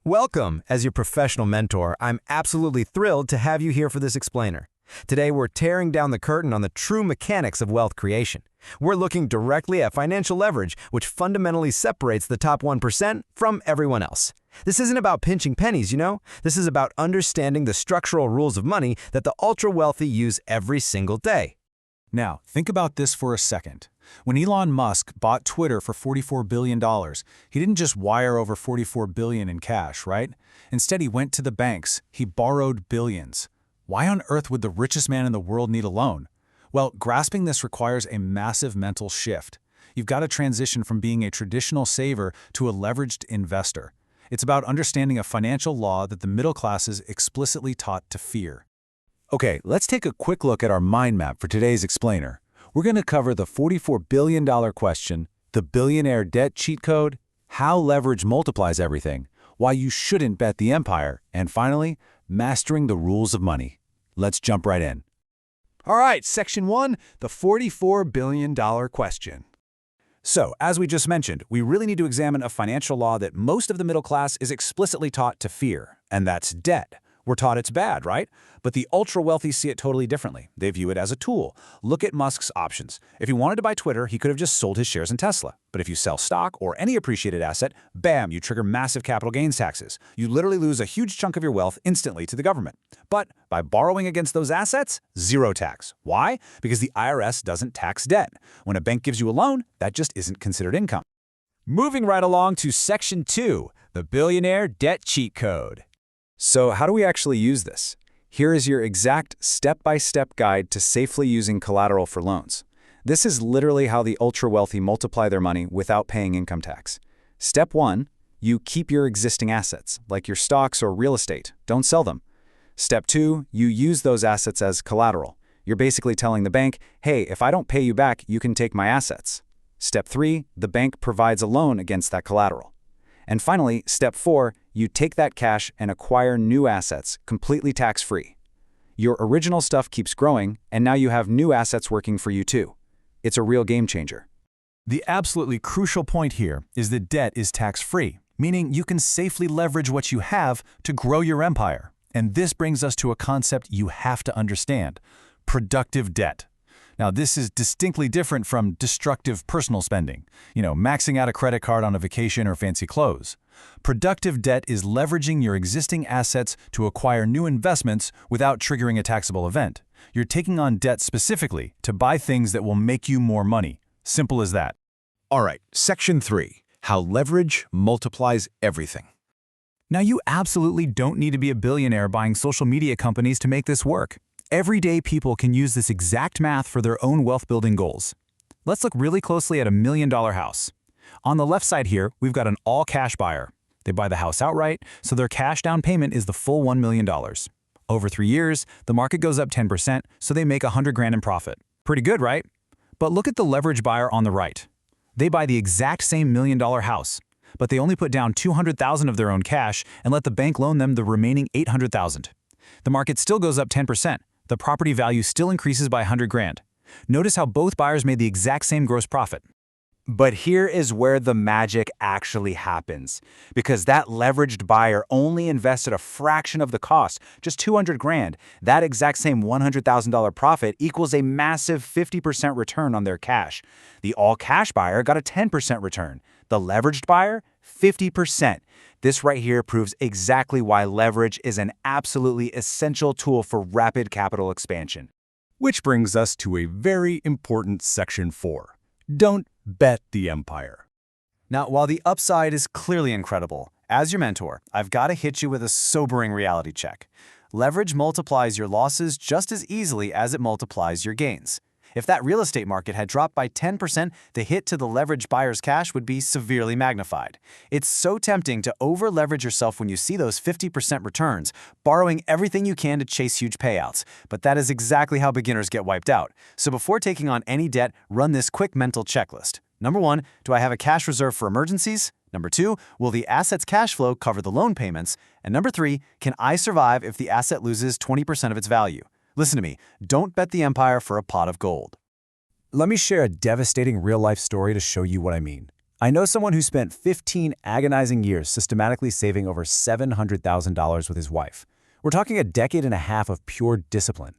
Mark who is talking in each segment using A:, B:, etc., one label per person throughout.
A: Welcome. As your professional mentor, I'm absolutely thrilled to have you here for this explainer. Today, we're tearing down the curtain on the true mechanics of wealth creation. We're looking directly at financial leverage, which fundamentally separates the top 1% from everyone else. This isn't about pinching pennies, you know? This is about understanding the structural rules of money that the ultra-wealthy use every single day.
B: Now, think about this for a second. When Elon Musk bought Twitter for $44 billion, he didn't just wire over $44 billion in cash, right? Instead, he went to the banks. He borrowed billions. Why on earth would the richest man in the world need a loan? Well, grasping this requires a massive mental shift. You've got to transition from being a traditional saver to a leveraged investor. It's about understanding a financial law that the middle class is explicitly taught to fear. Okay, let's take a quick look at our mind map for today's explainer. We're going to cover the $44 billion question, the billionaire debt cheat code, how leverage multiplies everything, why you shouldn't bet the empire, and finally, mastering the rules of money. Let's jump right in.
C: All right, Section 1, the $44 billion question.
B: So, as we just mentioned, we really need to examine a financial law that most of the middle class is explicitly taught to fear, and that's debt. We're taught it's bad, right? But the ultra-wealthy see it totally differently. They view it as a tool. Look at Musk's options. If he wanted to buy Twitter, he could have just sold his shares in Tesla. But if you sell stock or any appreciated asset, bam, you trigger massive capital gains taxes. You literally lose a huge chunk of your wealth instantly to the government. But by borrowing against those assets, zero tax. Why? Because the IRS doesn't tax debt. When a bank gives you a loan, that just isn't considered income.
D: Moving right along to Section 2, the billionaire debt cheat code.
B: So how do we actually use this? Here is your exact step-by-step guide to safely using collateral for loans. This is literally how the ultra-wealthy multiply their money without paying income tax. Step 1, you keep your existing assets, like your stocks or real estate. Don't sell them. Step 2, you use those assets as collateral. You're basically telling the bank, hey, if I don't pay you back, you can take my assets. Step 3, the bank provides a loan against that collateral. And finally, step 4, you take that cash and acquire new assets, completely tax-free. Your original stuff keeps growing, and now you have new assets working for you too. It's a real game changer.
E: The absolutely crucial point here is that debt is tax-free, meaning you can safely leverage what you have to grow your empire. And this brings us to a concept you have to understand: productive debt. Now, this is distinctly different from destructive personal spending, maxing out a credit card on a vacation or fancy clothes. Productive debt is leveraging your existing assets to acquire new investments without triggering a taxable event. You're taking on debt specifically to buy things that will make you more money. Simple as that.
C: All right, Section 3, how leverage multiplies everything.
D: Now, you absolutely don't need to be a billionaire buying social media companies to make this work. Everyday people can use this exact math for their own wealth-building goals. Let's look really closely at a $1 million house. On the left side here, we've got an all-cash buyer. They buy the house outright, so their cash down payment is the full $1 million. Over 3 years, the market goes up 10%, so they make $100,000 in profit. Pretty good, right? But look at the leverage buyer on the right. They buy the exact same $1 million house, but they only put down $200,000 of their own cash and let the bank loan them the remaining $800,000. The market still goes up 10%. The property value still increases by $100,000. Notice how both buyers made the exact same gross profit.
F: But here is where the magic actually happens. Because that leveraged buyer only invested a fraction of the cost, just $200,000. That exact same $100,000 profit equals a massive 50% return on their cash. The all-cash buyer got a 10% return. The leveraged buyer, 50%. This right here proves exactly why leverage is an absolutely essential tool for rapid capital expansion.
C: Which brings us to a very important Section 4. Don't bet the empire.
A: Now, while the upside is clearly incredible, as your mentor, I've got to hit you with a sobering reality check. Leverage multiplies your losses just as easily as it multiplies your gains. If that real estate market had dropped by 10%, the hit to the leveraged buyer's cash would be severely magnified. It's so tempting to over-leverage yourself when you see those 50% returns, borrowing everything you can to chase huge payouts. But that is exactly how beginners get wiped out. So before taking on any debt, run this quick mental checklist. Number 1, do I have a cash reserve for emergencies? Number 2, will the asset's cash flow cover the loan payments? And number 3, can I survive if the asset loses 20% of its value? Listen to me, don't bet the empire for a pot of gold.
B: Let me share a devastating real-life story to show you what I mean.
A: I know someone who spent 15 agonizing years systematically saving over $700,000 with his wife. We're talking a decade and a half of pure discipline.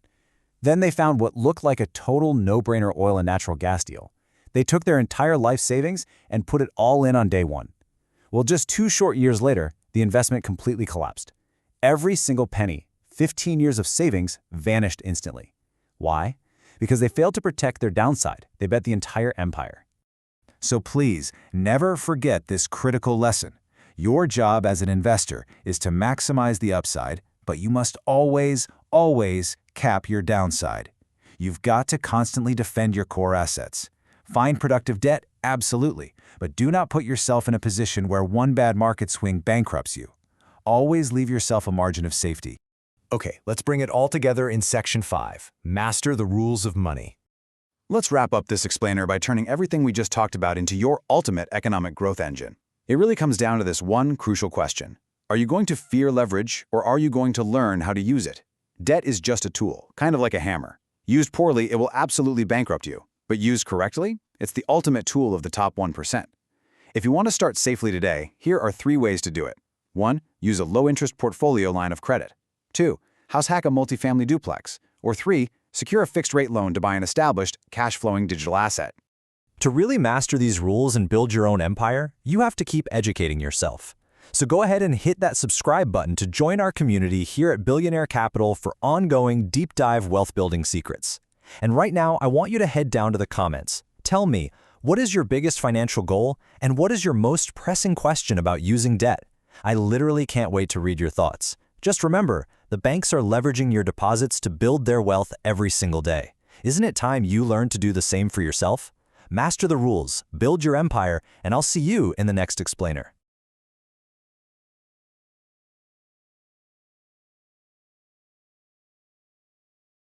A: Then they found what looked like a total no-brainer oil and natural gas deal. They took their entire life savings and put it all in on day one. Well, just 2 short years later, the investment completely collapsed. Every single penny, 15 years of savings, vanished instantly. Why? Because they failed to protect their downside. They bet the entire empire.
E: So please, never forget this critical lesson. Your job as an investor is to maximize the upside, but you must always, always cap your downside. You've got to constantly defend your core assets. Find productive debt, absolutely, but do not put yourself in a position where one bad market swing bankrupts you. Always leave yourself a margin of safety.
C: Okay, let's bring it all together in Section 5, Master the Rules of Money.
G: Let's wrap up this explainer by turning everything we just talked about into your ultimate economic growth engine. It really comes down to this one crucial question. Are you going to fear leverage, or are you going to learn how to use it? Debt is just a tool, kind of like a hammer. Used poorly, it will absolutely bankrupt you. But used correctly, it's the ultimate tool of the top 1%. If you want to start safely today, here are 3 ways to do it. 1. Use a low-interest portfolio line of credit. 2. House hack a multifamily duplex. Or 3. Secure a fixed-rate loan to buy an established, cash-flowing digital asset.
C: To really master these rules and build your own empire, you have to keep educating yourself. So go ahead and hit that subscribe button to join our community here at Billionaire Capital for ongoing deep-dive wealth-building secrets. And right now, I want you to head down to the comments. Tell me, what is your biggest financial goal, and what is your most pressing question about using debt? I literally can't wait to read your thoughts. Just remember, the banks are leveraging your deposits to build their wealth every single day. Isn't it time you learn to do the same for yourself? Master the rules, build your empire, and I'll see you in the next explainer.